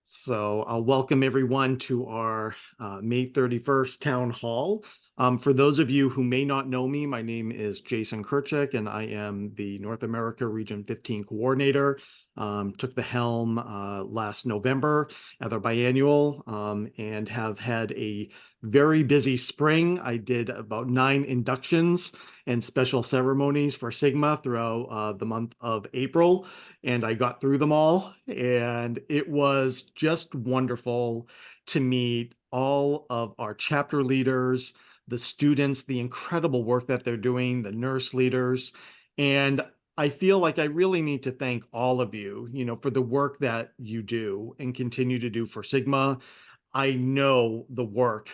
So I'll welcome everyone to our May 31st Town Hall. For those of you who may not know me, my name is Jason Kirchik, and I am the North America Region 15 Coordinator. Took the helm last November at our biannual and have had a very busy spring. I did about 9 inductions and special ceremonies for Sigma throughout the month of April, and I got through them all, and it was just wonderful to meet all of our chapter leaders, the students, the incredible work that they're doing, the nurse leaders. And I feel like I really need to thank all of you, for the work that you do and continue to do for Sigma. I know the work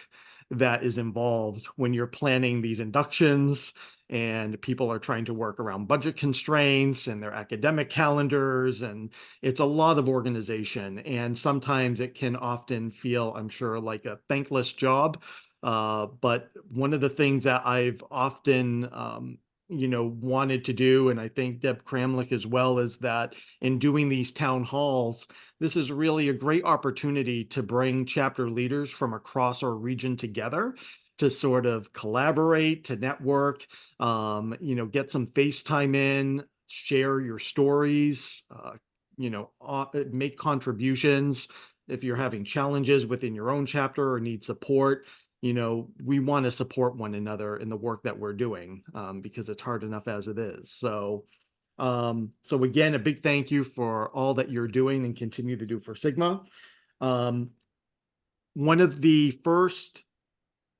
that is involved when you're planning these inductions and people are trying to work around budget constraints and their academic calendars. And it's a lot of organization. And sometimes it can often feel, I'm sure, like a thankless job. But one of the things that I've often, wanted to do, and I think Deb Kramlich as well, is that in doing these town halls, this is really a great opportunity to bring chapter leaders from across our region together to sort of collaborate, to network, get some FaceTime in, share your stories, make contributions. If you're having challenges within your own chapter or need support, we want to support one another in the work that we're doing because it's hard enough as it is. So again, a big thank you for all that you're doing and continue to do for Sigma. One of the first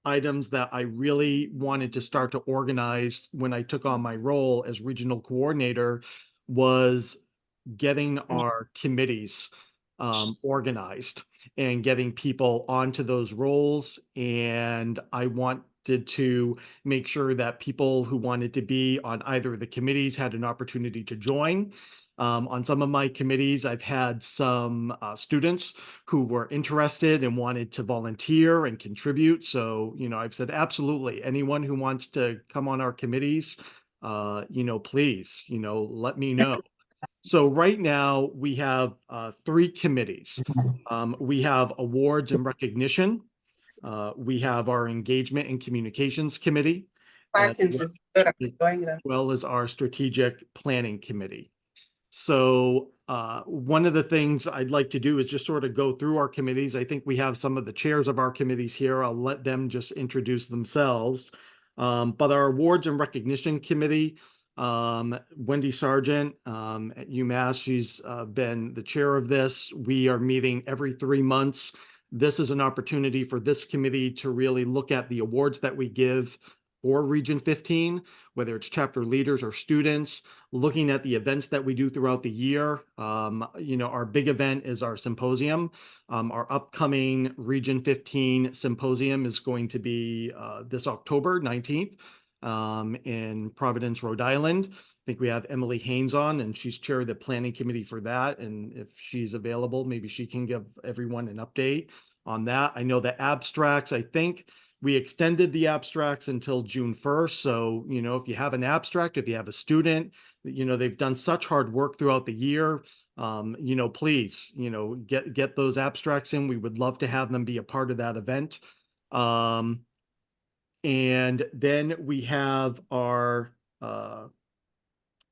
items that I really wanted to start to organize when I took on my role as regional coordinator was getting our committees organized and getting people onto those roles. And I wanted to make sure that people who wanted to be on either of the committees had an opportunity to join. On some of my committees, I've had some students who were interested and wanted to volunteer and contribute. So, I've said, absolutely, anyone who wants to come on our committees, please, let me know. So right now we have 3 committees. We have awards and recognition. We have our engagement and communications committee, as well as our strategic planning committee. So one of the things I'd like to do is just sort of go through our committees. I think we have some of the chairs of our committees here. I'll let them just introduce themselves. But our awards and recognition committee, Wendy Sargent at UMass, she's been the chair of this. We are meeting every 3 months. This is an opportunity for this committee to really look at the awards that we give for Region 15, whether it's chapter leaders or students, looking at the events that we do throughout the year. Our big event is our symposium. Our upcoming Region 15 symposium is going to be this October 19th in Providence, Rhode Island. I think we have Emily Haynes on, and she's chair of the planning committee for that. And if she's available, maybe she can give everyone an update on that. I know the abstracts, I think we extended the abstracts until June 1st. So, if you have an abstract, if you have a student, they've done such hard work throughout the year, please, get those abstracts in. We would love to have them be a part of that event. And then we have our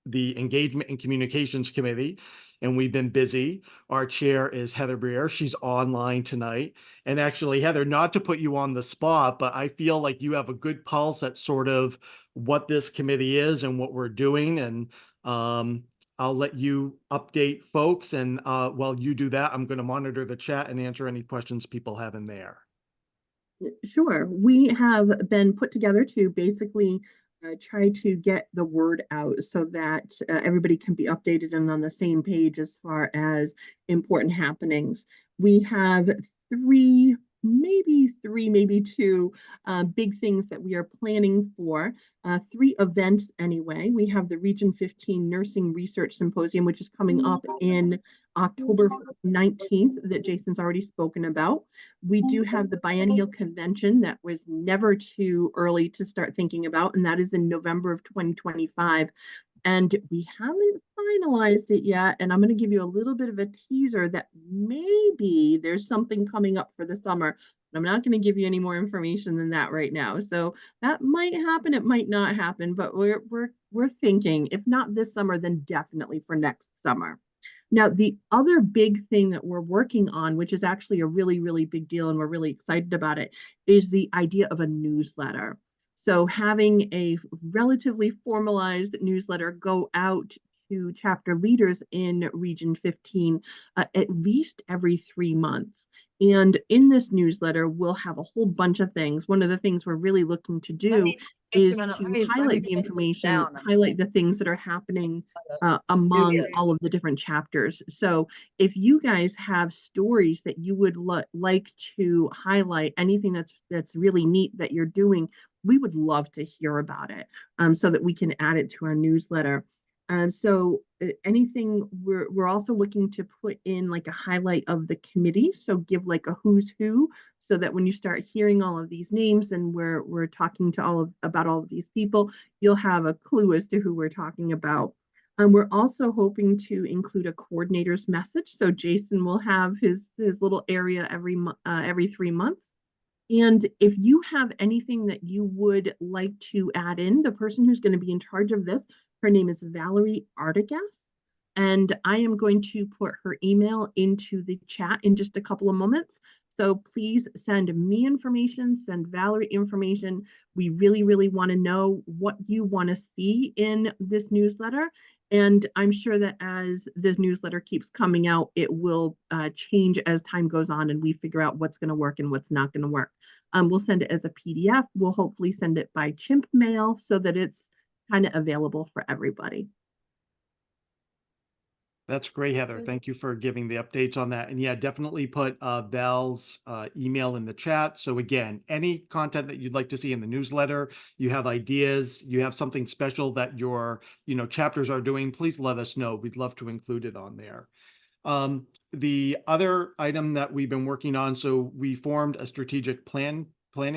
the Engagement and Communications Committee, and we've been busy. Our chair is Heather Breer. She's online tonight. And actually, Heather, not to put you on the spot, but I feel like you have a good pulse at sort of what this committee is and what we're doing. And I'll let you update folks. And while you do that, I'm going to monitor the chat and answer any questions people have in there. Sure. We have been put together to basically try to get the word out so that everybody can be updated and on the same page as far as important happenings. We have maybe two big things that we are planning for, 3 events anyway. We have the Region 15 Nursing Research Symposium, which is coming up in October 19th that Jason's already spoken about. We do have the biennial convention that was never too early to start thinking about, and that is in November of 2025. And we haven't finalized it yet. And I'm going to give you a little bit of a teaser that maybe there's something coming up for the summer. I'm not going to give you any more information than that right now. So that might happen, it might not happen, but we're thinking if not this summer, then definitely for next summer. Now, the other big thing that we're working on, which is actually a really, really big deal, and we're really excited about it, is the idea of a newsletter. So, having a relatively formalized newsletter go out to chapter leaders in Region 15 at least every 3 months. And in this newsletter, we'll have a whole bunch of things. One of the things we're really looking to do is to highlight the information, highlight the things that are happening among all of the different chapters. So if you guys have stories that you would like to highlight, anything that's really neat that you're doing, we would love to hear about it, so that we can add it to our newsletter. So anything we're also looking to put in like a highlight of the committee. So give like a who's who, so that when you start hearing all of these names and we're talking to about all of these people, you'll have a clue as to who we're talking about. We're also hoping to include a coordinator's message. So Jason will have his little area every 3 months. And if you have anything that you would like to add in, the person who's going to be in charge of this, her name is Valerie Artigas. And I am going to put her email into the chat in just a couple of moments. So please send me information, send Valerie information. We really, really want to know what you want to see in this newsletter. And I'm sure that as this newsletter keeps coming out, it will change as time goes on and we figure out what's going to work and what's not going to work. We'll send it as a PDF. We'll hopefully send it by chimp mail so that it's kind of available for everybody. That's great, Heather. Thank you for giving the updates on that. And yeah, definitely put Val's email in the chat. So again, any content that you'd like to see in the newsletter, you have ideas, you have something special that your, chapters are doing, please let us know. We'd love to include it on there. The other item that we've been working on, so we formed a strategic planning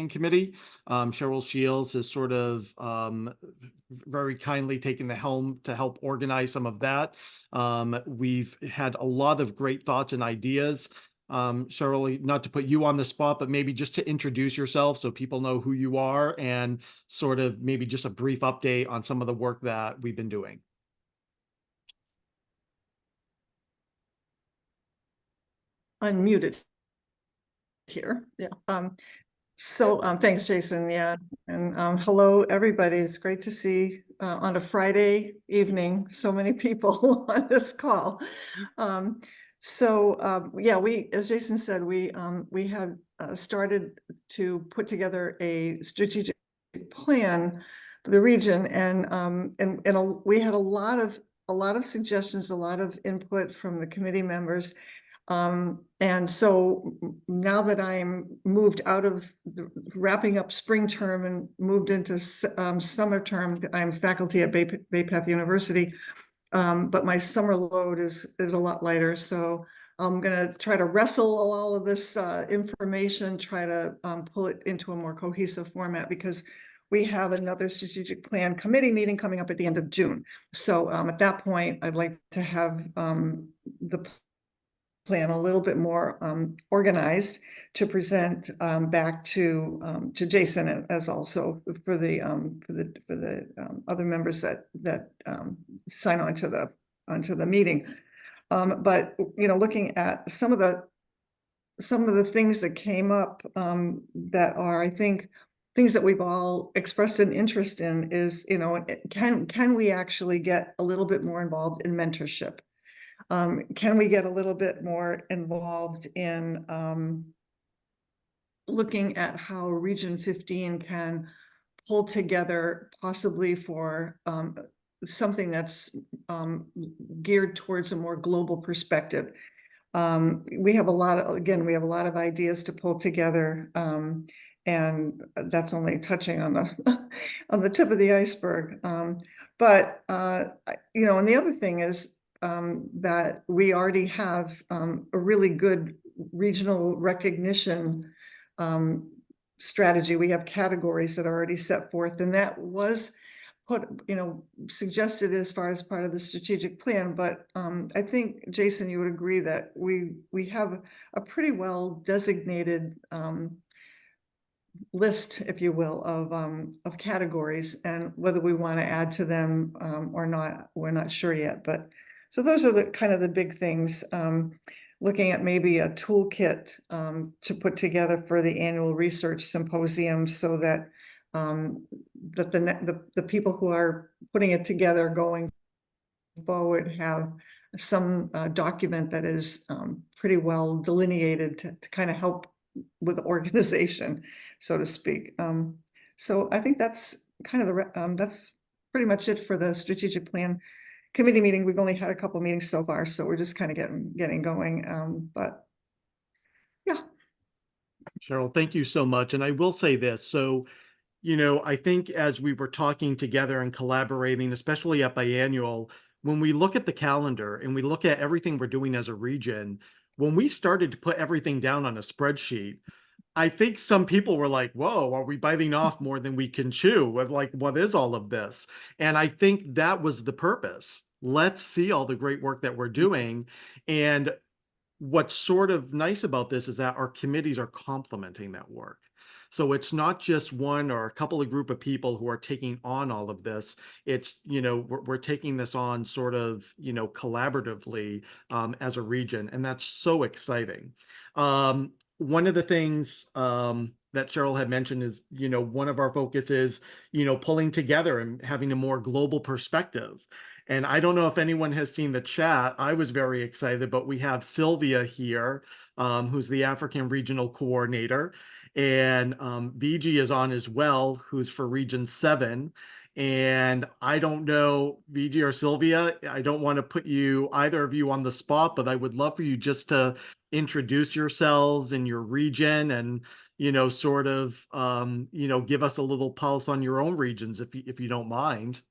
committee. Cheryl Shields has sort of very kindly taken the helm to help organize some of that. We've had a lot of great thoughts and ideas. Cheryl, not to put you on the spot, but maybe just to introduce yourself so people know who you are and sort of maybe just a brief update on some of the work that we've been doing. Unmuted here. Yeah. Thanks, Jason. Yeah. And hello, everybody. It's great to see on a Friday evening so many people on this call. Yeah, as Jason said, we have started to put together a strategic plan for the region, and we had a lot of suggestions, a lot of input from the committee members. And so now that I'm moved out of wrapping up spring term and moved into summer term, I'm faculty at Bay Path University, but my summer load is a lot lighter. So I'm going to try to wrestle all of this information, try to pull it into a more cohesive format, because we have another strategic plan committee meeting coming up at the end of June. So at that point, I'd like to have the plan a little bit more organized to present back to Jason, as also for the other members that sign on to the meeting. But looking at some of the things that came up that are, I think, things that we've all expressed an interest in is, can we actually get a little bit more involved in mentorship? Can we get a little bit more involved in looking at how Region 15 can pull together, possibly for something that's geared towards a more global perspective? We have a lot of ideas to pull together, and that's only touching on the on the tip of the iceberg. And the other thing is that we already have a really good regional recognition strategy. We have categories that are already set forth, and that was suggested as far as part of the strategic plan, but I think, Jason, you would agree that we have a pretty well designated list, if you will, of categories, and whether we want to add to them or not, we're not sure yet. But so those are the kind of the big things. Looking at maybe a toolkit to put together for the annual research symposium, so that that the people who are putting it together going forward have some document that is pretty well delineated to kind of help with the organization, so to speak. So I think that's kind of that's pretty much it for the strategic plan committee meeting. We've only had a couple meetings so far, so we're just kind of getting going. But yeah. Cheryl, thank you so much. And I will say this. So, I think as we were talking together and collaborating, especially at biannual, when we look at the calendar and we look at everything we're doing as a region, when we started to put everything down on a spreadsheet, I think some people were like, whoa, are we biting off more than we can chew? With like, what is all of this? And I think that was the purpose. Let's see all the great work that we're doing. And what's sort of nice about this is that our committees are complementing that work. So it's not just one or a couple of group of people who are taking on all of this. It's, we're taking this on sort of, collaboratively as a region. And that's so exciting. One of the things that Cheryl had mentioned is, one of our focus is, pulling together and having a more global perspective. And I don't know if anyone has seen the chat. I was very excited, but we have Sylvia here, who's the African Regional Coordinator. And VG is on as well, who's for Region 7. And I don't know, VG or Sylvia, I don't want to put either of you on the spot, but I would love for you just to introduce yourselves and your region and, sort of, give us a little pulse on your own regions if you don't mind.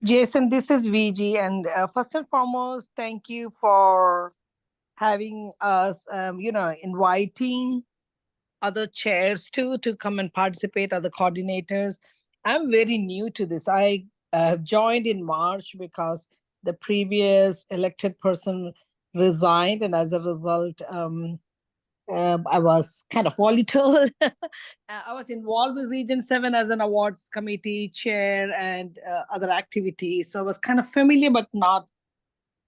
Jason, this is VG, and first and foremost, thank you for having us, inviting other chairs to come and participate, other coordinators. I'm very new to this. I joined in March because the previous elected person resigned, and as a result, I was kind of volatile. I was involved with Region 7 as an awards committee chair and other activities. So I was kind of familiar, but not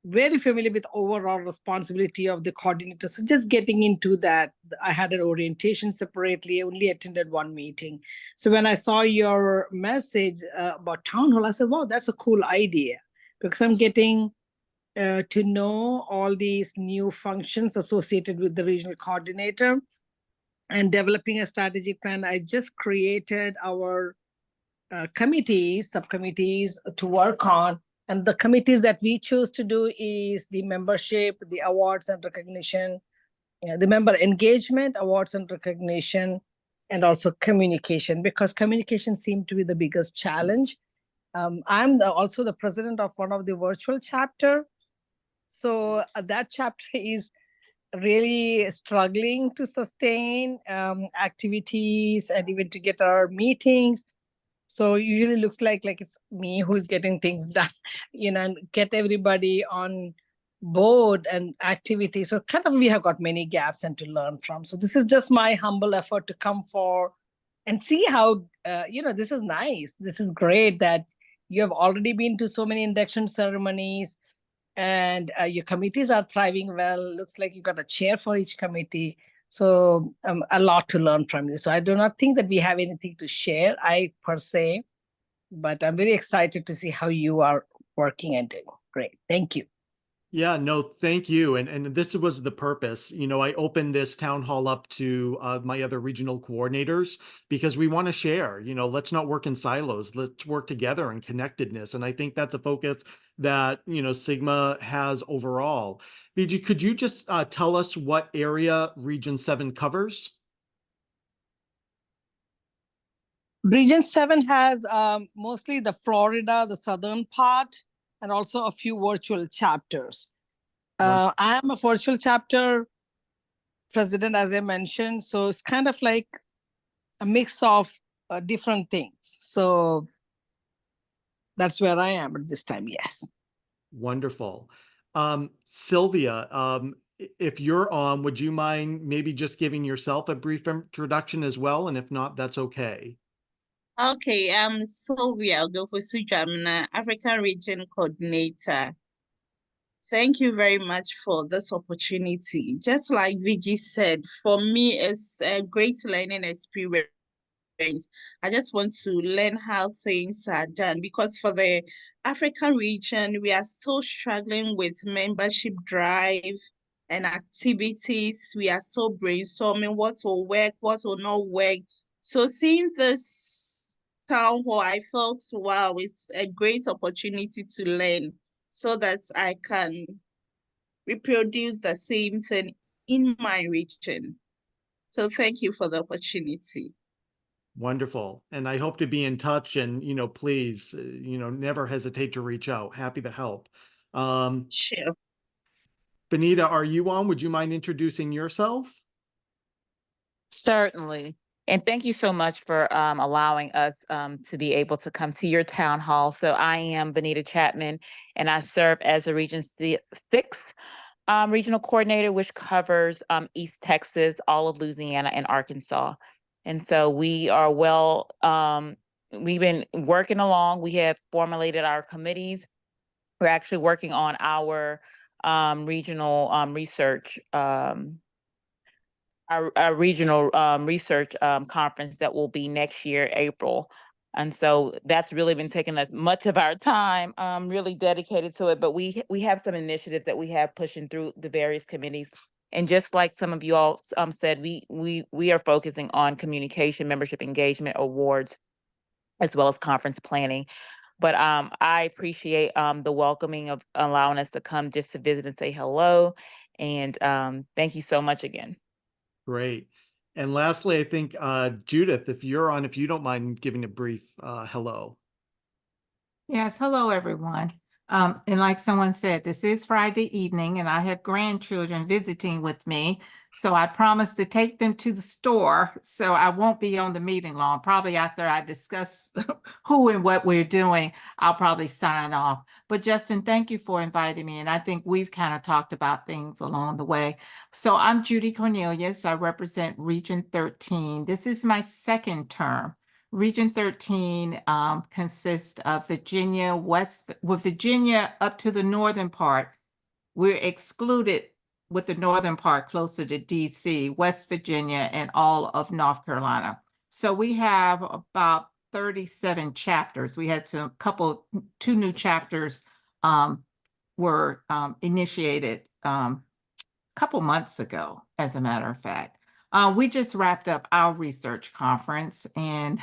very familiar with overall responsibility of the coordinator. So just getting into that, I had an orientation separately, I only attended one meeting. So when I saw your message about town hall, I said, wow, that's a cool idea, because I'm getting to know all these new functions associated with the regional coordinator and developing a strategic plan. I just created our subcommittees to work on. And the committees that we choose to do is the membership, the awards and recognition, the member engagement, awards and recognition, and also communication, because communication seemed to be the biggest challenge. I'm also the president of one of the virtual chapter. So that chapter is really struggling to sustain activities and even to get our meetings. So usually looks like it's me who's getting things done, and get everybody on board and activity. So kind of we have got many gaps and to learn from. So this is just my humble effort to come for and see how, this is nice. This is great that you have already been to so many induction ceremonies and your committees are thriving well. Looks like you got a chair for each committee. So a lot to learn from you. So I do not think that we have anything to share, per se, but I'm very excited to see how you are working and doing. Great. Thank you. Yeah, no, thank you. And this was the purpose. I opened this town hall up to my other regional coordinators because we want to share, let's not work in silos. Let's work together in connectedness. And I think that's a focus that, Sigma has overall. BG, could you just tell us what area Region 7 covers? Region 7 has mostly the Florida, the southern part, and also a few virtual chapters. I am a virtual chapter president, as I mentioned. So it's kind of like a mix of different things. So that's where I am at this time. Yes. Wonderful. Sylvia, if you're on, would you mind maybe just giving yourself a brief introduction as well? And if not, that's okay. Okay, I'm Sylvia Ogofosuju. I'm an African Region Coordinator. Thank you very much for this opportunity. Just like Viji said, for me, it's a great learning experience. I just want to learn how things are done because for the African region, we are still struggling with membership drive and activities. We are still brainstorming what will work, what will not work. So seeing this town hall, I felt, wow, it's a great opportunity to learn so that I can reproduce the same thing in my region. So thank you for the opportunity. Wonderful. And I hope to be in touch and, please, never hesitate to reach out. Happy to help. Sure. Benita, are you on? Would you mind introducing yourself? Certainly. And thank you so much for allowing us to be able to come to your town hall. So I am Benita Chapman, and I serve as a Region 6 regional coordinator, which covers East Texas, all of Louisiana, and Arkansas. And so we are we've been working along. We have formulated our committees. We're actually working on our regional research our regional research conference that will be next year, April. And so that's really been taking us much of our time, really dedicated to it. But we have some initiatives that we have pushing through the various committees. And just like some of you all said, we are focusing on communication, membership engagement, awards, as well as conference planning. But I appreciate the welcoming of allowing us to come just to visit and say hello. And thank you so much again. Great. And lastly, I think, Judith, if you're on, if you don't mind giving a brief hello. Yes, hello everyone. And like someone said, this is Friday evening and I have grandchildren visiting with me. So I promised to take them to the store. So I won't be on the meeting long. Probably after I discuss who and what we're doing, I'll probably sign off. But Justin, thank you for inviting me. And I think we've kind of talked about things along the way. So I'm Judy Cornelius. I represent Region 13. This is my second term. Region 13 consists of Virginia, Virginia up to the northern part. We're excluded with the northern part closer to DC, West Virginia, and all of North Carolina. So we have about 37 chapters. We had two new chapters were initiated a couple months ago, as a matter of fact. We just wrapped up our research conference, and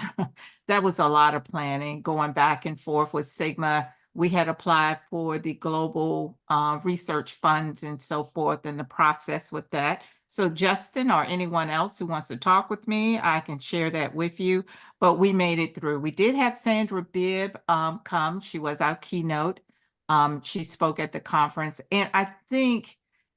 that was a lot of planning, going back and forth with Sigma. We had applied for the global research funds and so forth, and the process with that. So Justin or anyone else who wants to talk with me, I can share that with you, but we made it through. We did have Sandra Bibb come. She was our keynote. She spoke at the conference, and I think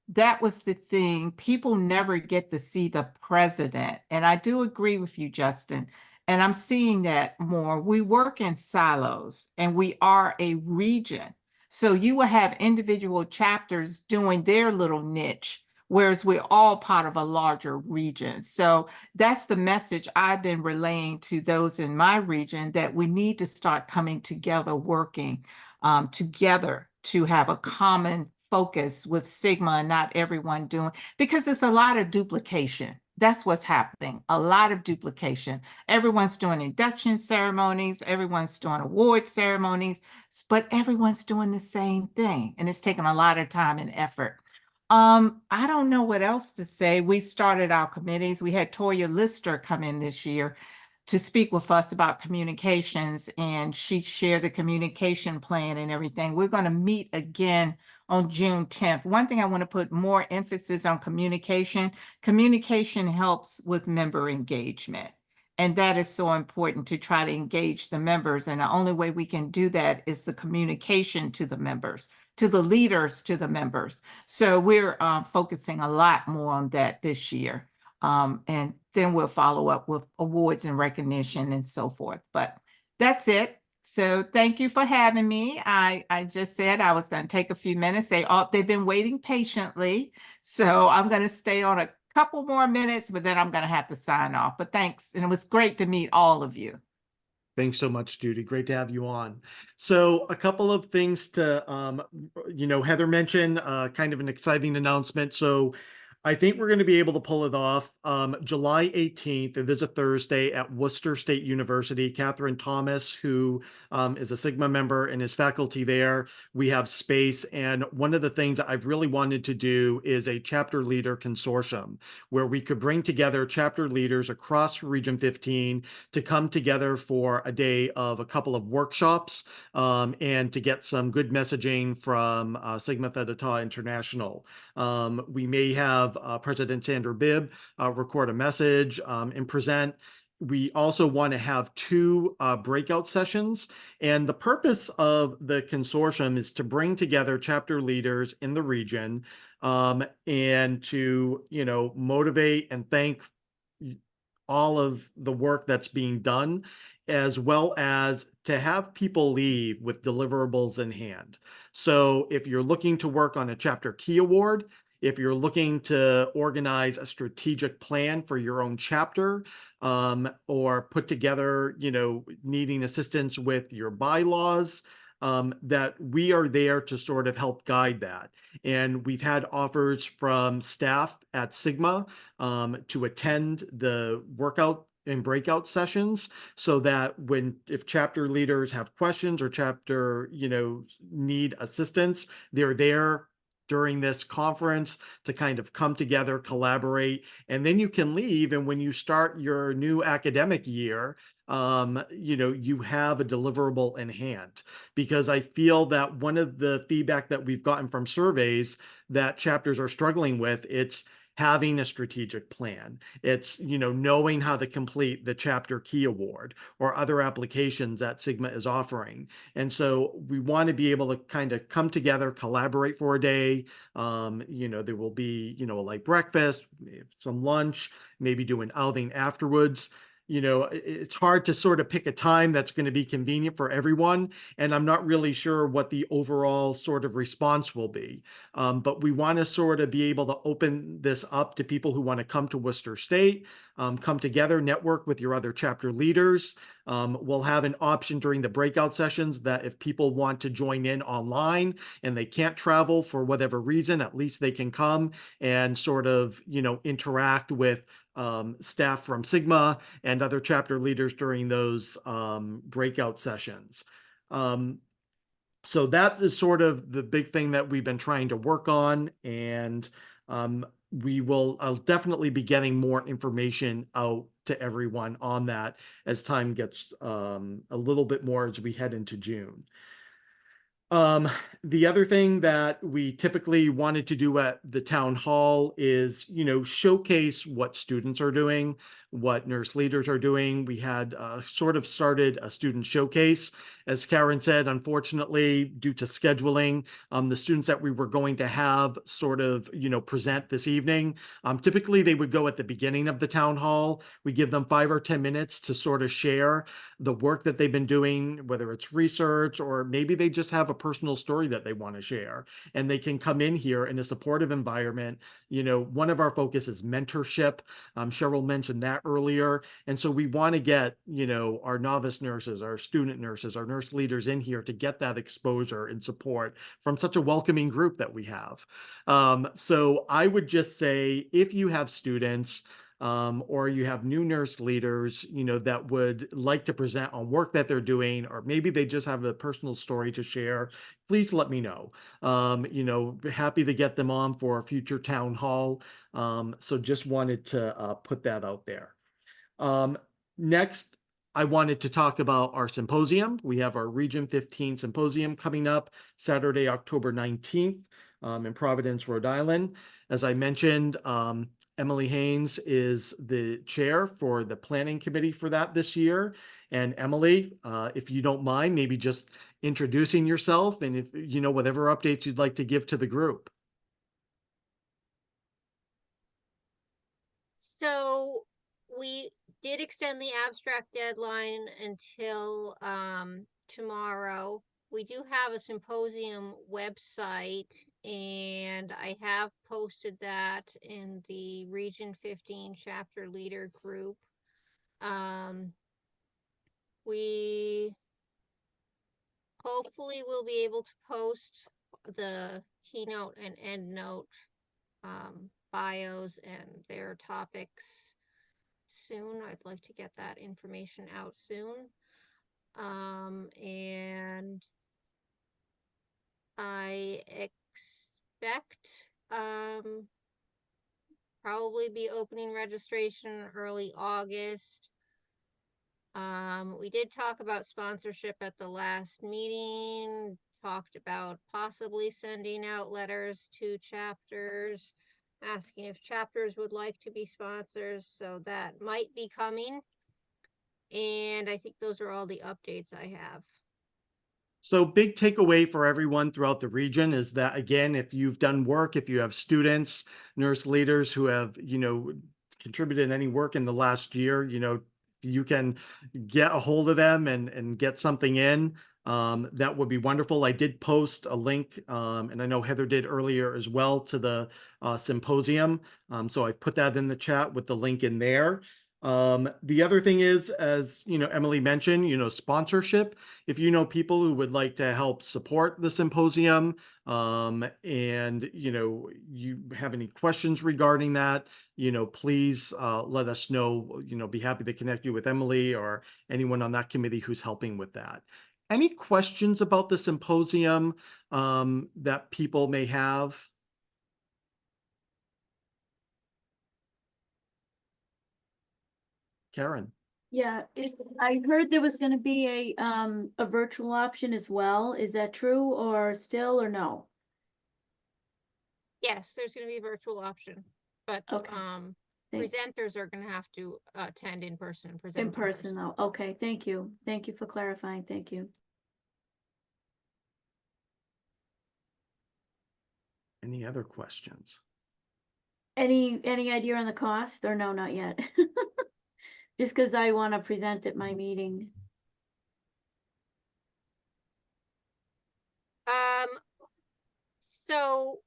that was the thing. People never get to see the president. And I do agree with you, Justin. And I'm seeing that more. We work in silos and we are a region. So you will have individual chapters doing their little niche, whereas we're all part of a larger region. So that's the message I've been relaying to those in my region, that we need to start coming together, working together to have a common focus with Sigma and not everyone doing, because it's a lot of duplication. That's what's happening, a lot of duplication. Everyone's doing induction ceremonies, everyone's doing award ceremonies, but everyone's doing the same thing. And it's taking a lot of time and effort. I don't know what else to say. We started our committees. We had Toya Lister come in this year to speak with us about communications, and she shared the communication plan and everything. We're going to meet again on June 10th. One thing I want to put more emphasis on communication. Communication helps with member engagement. And that is so important, to try to engage the members. And the only way we can do that is the communication to the members, to the leaders, to the members. So we're focusing a lot more on that this year. And then we'll follow up with awards and recognition and so forth. But that's it. So thank you for having me. I just said I was going to take a few minutes. They've been waiting patiently. So I'm going to stay on a couple more minutes, but then I'm going to have to sign off. But thanks. And it was great to meet all of you. Thanks so much, Judy. Great to have you on. So a couple of things to, Heather mentioned, kind of an exciting announcement. So I think we're going to be able to pull it off. July 18th, it is a Thursday at Worcester State University. Catherine Thomas, who is a Sigma member and is faculty there, we have space. And one of the things that I've really wanted to do is a chapter leader consortium where we could bring together chapter leaders across Region 15 to come together for a day of a couple of workshops and to get some good messaging from Sigma Theta Tau International. We may have President Sandra Bibb record a message and present. We also want to have two breakout sessions. And the purpose of the consortium is to bring together chapter leaders in the region and to, motivate and thank all of the work that's being done, as well as to have people leave with deliverables in hand. So if you're looking to work on a chapter key award, if you're looking to organize a strategic plan for your own chapter, or put together, needing assistance with your bylaws, that we are there to sort of help guide that. And we've had offers from staff at Sigma to attend the workout and breakout sessions so that if chapter leaders have questions or chapter, need assistance, they're there during this conference to kind of come together, collaborate, and then you can leave. And when you start your new academic year, you have a deliverable in hand. Because I feel that one of the feedback that we've gotten from surveys that chapters are struggling with, it's having a strategic plan. It's, knowing how to complete the chapter key award or other applications that Sigma is offering. And so we want to be able to kind of come together, collaborate for a day. There will be, a light breakfast, some lunch, maybe do an outing afterwards. It's hard to sort of pick a time that's going to be convenient for everyone. And I'm not really sure what the overall sort of response will be. But we want to sort of be able to open this up to people who want to come to Worcester State, come together, network with your other chapter leaders. We'll have an option during the breakout sessions that if people want to join in online and they can't travel for whatever reason, at least they can come and sort of, interact with staff from Sigma and other chapter leaders during those breakout sessions. So that is sort of the big thing that we've been trying to work on. And I'll definitely be getting more information out to everyone on that as time gets a little bit more as we head into June. The other thing that we typically wanted to do at the town hall is, showcase what students are doing, what nurse leaders are doing. We had sort of started a student showcase. As Karen said, unfortunately, due to scheduling, the students that we were going to have sort of, present this evening, typically they would go at the beginning of the town hall. We give them 5 or 10 minutes to sort of share the work that they've been doing, whether it's research or maybe they just have a personal story that they want to share. And they can come in here in a supportive environment. One of our focus is mentorship. Cheryl mentioned that earlier. And so we want to get, our novice nurses, our student nurses, our nurse leaders in here to get that exposure and support from such a welcoming group that we have. So I would just say, if you have students, or you have new nurse leaders, that would like to present on work that they're doing, or maybe they just have a personal story to share, please let me know. Happy to get them on for a future town hall. So just wanted to put that out there. Next, I wanted to talk about our symposium. We have our Region 15 symposium coming up Saturday, October 19th in Providence, Rhode Island. As I mentioned, Emily Haynes is the chair for the planning committee for that this year. And Emily, if you don't mind, maybe just introducing yourself and if whatever updates you'd like to give to the group. So we did extend the abstract deadline until tomorrow. We do have a symposium website, and I have posted that in the Region 15 chapter leader group. We hopefully will be able to post the keynote and endnote bios and their topics soon. I'd like to get that information out soon. And I expect probably be opening registration early August. We did talk about sponsorship at the last meeting, talked about possibly sending out letters to chapters, asking if chapters would like to be sponsors, so that might be coming. And I think those are all the updates I have. So big takeaway for everyone throughout the region is that, again, if you've done work, if you have students, nurse leaders who have, contributed any work in the last year, you can get a hold of them and get something in. That would be wonderful. I did post a link, and I know Heather did earlier as well, to the symposium. So I put that in the chat with the link in there. The other thing is, as Emily mentioned, sponsorship. If you know people who would like to help support the symposium, and you have any questions regarding that, please let us know. Be happy to connect you with Emily or anyone on that committee who's helping with that. Any questions about the symposium that people may have? Karen. Yeah, I heard there was gonna be a virtual option as well. Is that true or still or no? Yes, there's going to be a virtual option, but Okay. Thank- presenters are going to have to attend in person and present In person though. Okay, thank you. Thank you for clarifying. Thank you. Any other questions? Any idea on the cost or no, not yet? Just because I want to present at my meeting. So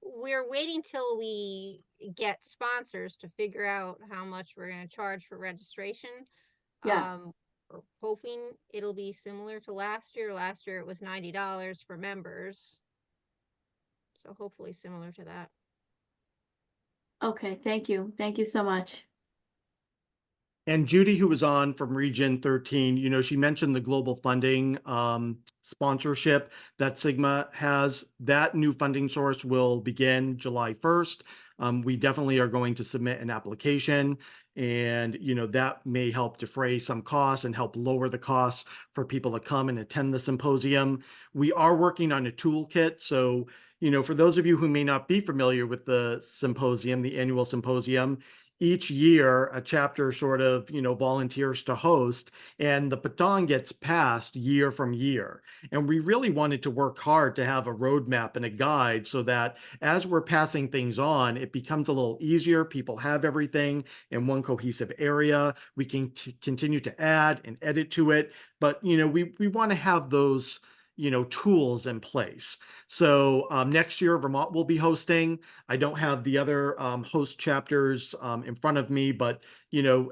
we're waiting till we get sponsors to figure out how much we're going to charge for registration. Yeah. We're hoping it'll be similar to last year. Last year it was $90 for members. So hopefully similar to that. Okay, thank you. Thank you so much. And Judy, who was on from Region 13, she mentioned the global funding sponsorship that Sigma has. That new funding source will begin July 1st. We definitely are going to submit an application, and that may help defray some costs and help lower the costs for people to come and attend the symposium. We are working on a toolkit. So, for those of you who may not be familiar with the symposium, the annual symposium, each year a chapter sort of volunteers to host, and the baton gets passed year from year. And we really wanted to work hard to have a roadmap and a guide so that as we're passing things on, it becomes a little easier. People have everything in one cohesive area. We can continue to add and edit to it, but we want to have those tools in place. So next year, Vermont will be hosting. I don't have the other host chapters in front of me, but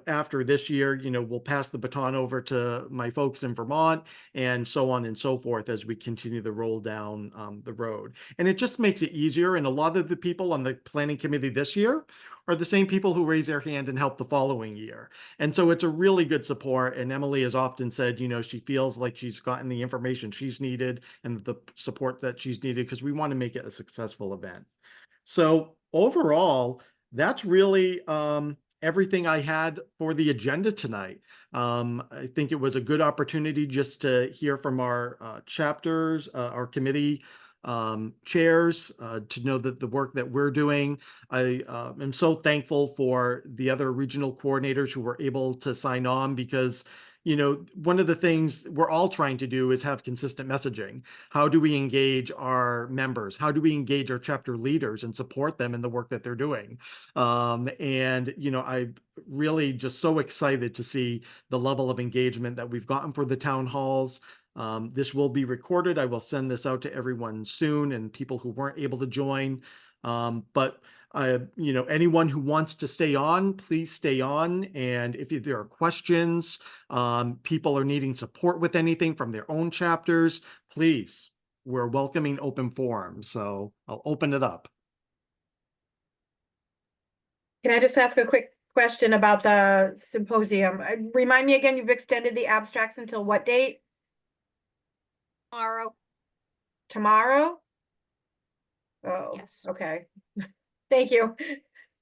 after this year, we'll pass the baton over to my folks in Vermont, and so on and so forth as we continue to roll down the road. And it just makes it easier. And a lot of the people on the planning committee this year are the same people who raise their hand and help the following year. And so it's a really good support. And Emily has often said, she feels like she's gotten the information she's needed and the support that she's needed, because we want to make it a successful event. So overall, that's really everything I had for the agenda tonight. I think it was a good opportunity just to hear from our chapters, our committee chairs, to know that the work that we're doing. I am so thankful for the other regional coordinators who were able to sign on, because one of the things we're all trying to do is have consistent messaging. How do we engage our members? How do we engage our chapter leaders and support them in the work that they're doing? I'm really just so excited to see the level of engagement that we've gotten for the town halls. This will be recorded. I will send this out to everyone soon and people who weren't able to join. But anyone who wants to stay on, please stay on. And if there are questions, people are needing support with anything from their own chapters, please, we're welcoming open forum. So I'll open it up. Can I just ask a quick question about the symposium? Remind me again, you've extended the abstracts until what date? Tomorrow. Tomorrow? Oh, Yes. okay. Thank you.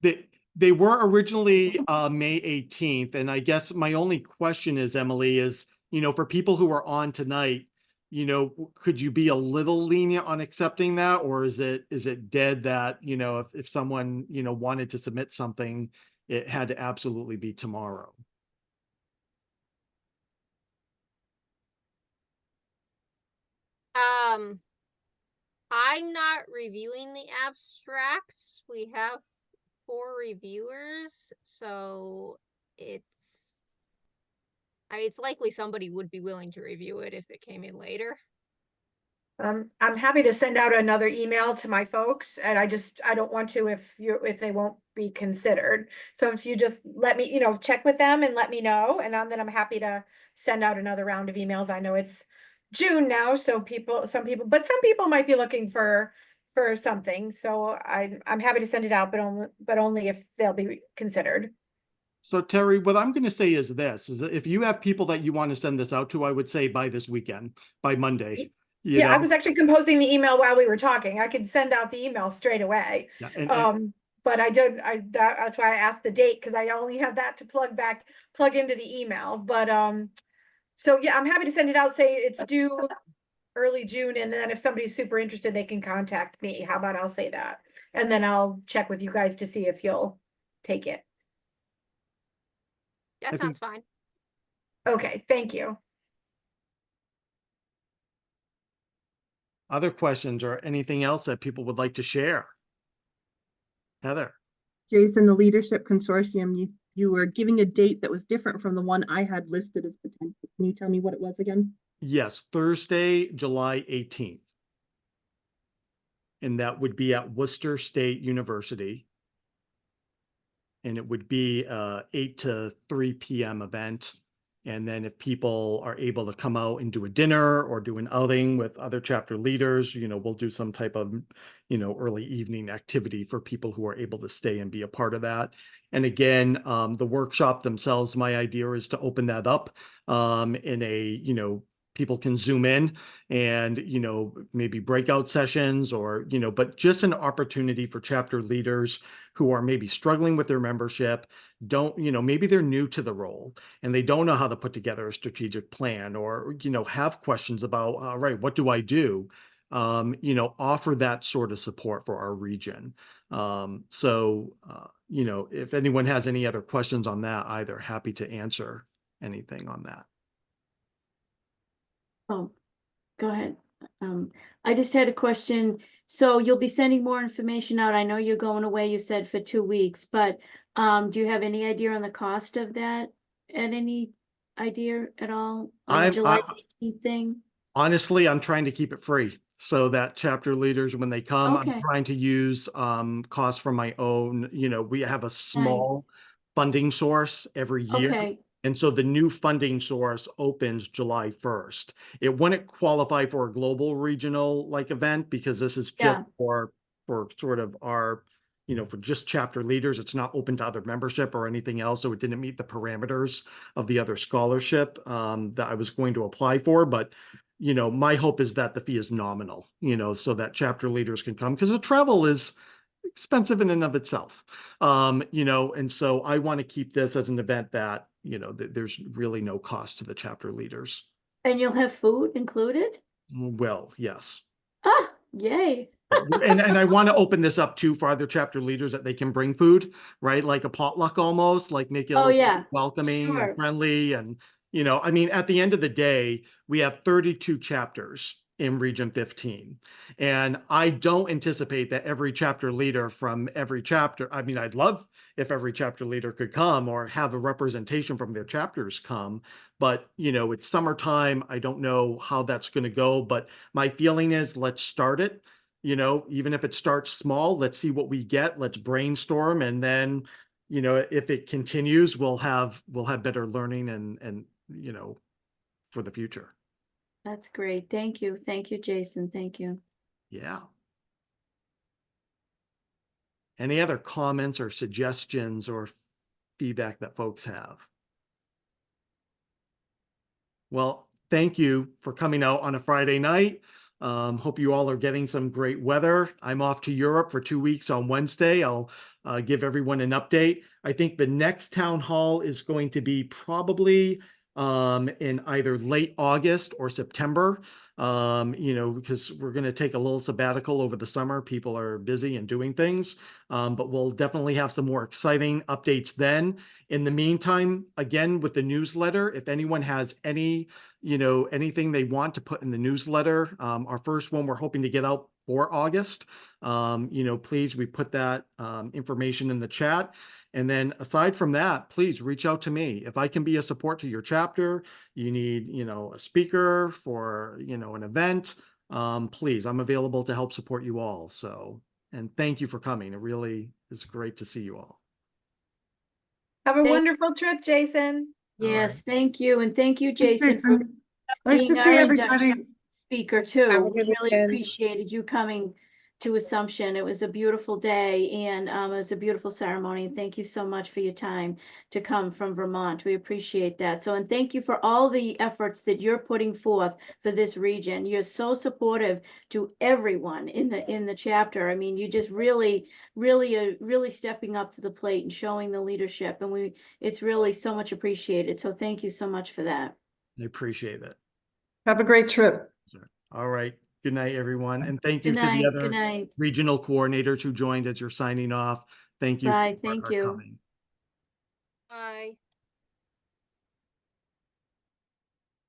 They were originally May 18th. And I guess my only question is, Emily, is, for people who are on tonight, could you be a little lenient on accepting that? Or is it dead that, if someone, wanted to submit something, it had to absolutely be tomorrow? I'm not reviewing the abstracts. We have 4 reviewers, so it's likely somebody would be willing to review it if it came in later. I'm happy to send out another email to my folks, and I don't want to if they won't be considered. So if you just let me, check with them and let me know, and then I'm happy to send out another round of emails. I know it's June now, so some people might be looking for something. So I'm happy to send it out, but only if they'll be considered. So Terry, what I'm going to say is this, is that if you have people that you want to send this out to, I would say by this weekend, by Monday. I was actually composing the email while we were talking. I could send out the email straight away. Yeah, But that's why I asked the date, because I only have that to plug into the email. But so yeah, I'm happy to send it out, say it's due early June, and then if somebody's super interested, they can contact me. How about I'll say that? And then I'll check with you guys to see if you'll take it. That sounds fine. Okay, thank you. Other questions or anything else that people would like to share? Heather. Jason, the Leadership Consortium, you were giving a date that was different from the one I had listed as potential. Can you tell me what it was again? Yes, Thursday, July 18th. And that would be at Worcester State University. And it would be a 8 to 3 p.m. event. And then if people are able to come out and do a dinner or do an outing with other chapter leaders, we'll do some type of, early evening activity for people who are able to stay and be a part of that. And again, the workshop themselves, my idea is to open that up in a, people can zoom in and, maybe breakout sessions or, but just an opportunity for chapter leaders who are maybe struggling with their membership, maybe they're new to the role and they don't know how to put together a strategic plan or, have questions about, all right, what do I do? Offer that sort of support for our region. If anyone has any other questions on that, either happy to answer anything on that. Oh, go ahead. I just had a question. So you'll be sending more information out. I know you're going away, you said for 2 weeks, but do you have any idea on the cost of that? Any idea at all on the July 18th thing? Honestly, I'm trying to keep it free so that chapter leaders, when they come, Okay. I'm trying to use costs from my own. We have a small funding source every year. Okay. And so the new funding source opens July 1st. It wouldn't qualify for a global regional event because this is just for sort of our, for just chapter leaders. It's not open to other membership or anything else. So it didn't meet the parameters of the other scholarship that I was going to apply for. But, my hope is that the fee is nominal, so that chapter leaders can come because the travel is expensive in and of itself. And so I want to keep this as an event that, there's really no cost to the chapter leaders. And you'll have food included? Well, yes. Ah, yay. and I want to open this up too for other chapter leaders that they can bring food, right? Like a potluck almost, like make it a little welcoming and friendly and, You know, I mean, at the end of the day, we have 32 chapters in Region 15. And I don't anticipate that every chapter leader from every chapter, I mean, I'd love if every chapter leader could come or have a representation from their chapters come. But, you know, it's summertime. I don't know how that's going to go. But my feeling is let's start it. You know, even if it starts small, let's see what we get. Let's brainstorm. And then, you know, if it continues, we'll have better learning and, you know, for the future. That's great. Thank you. Thank you, Jason. Thank you. Yeah. Any other comments or suggestions or feedback that folks have? Well, thank you for coming out on a Friday night. Hope you all are getting some great weather. I'm off to Europe for 2 weeks on Wednesday. I'll give everyone an update. I think the next town hall is going to be probably in either late August or September. You know, because we're going to take a little sabbatical over the summer. People are busy and doing things, but we'll definitely have some more exciting updates then. In the meantime, again, with the newsletter, if anyone has any, you know, anything they want to put in the newsletter, our first one we're hoping to get out for August. You know, please, we put that information in the chat. And then aside from that, please reach out to me. If I can be a support to your chapter, you need, you know, a speaker for, you know, an event, please, I'm available to help support you all. So, and thank you for coming. It really is great to see you all. Have a Thank- wonderful trip, Jason. Yes, thank you. And thank you, Thanks, Jason, for Nice being to our see induction everybody. speaker Have too. a We good really weekend. appreciated you coming to Assumption. It was a beautiful day and it was a beautiful ceremony. And thank you so much for your time to come from Vermont. We appreciate that. So, and thank you for all the efforts that you're putting forth for this region. You're so supportive to everyone in the chapter. I mean, you just really stepping up to the plate and showing the leadership. And it's really so much appreciated. So thank you so much for that. I appreciate it. Have a great trip. All right. Good night, everyone. And thank you Good to the night. other Good night. regional coordinators who joined as you're signing off. Thank you Bye. for Thank you. coming. Bye.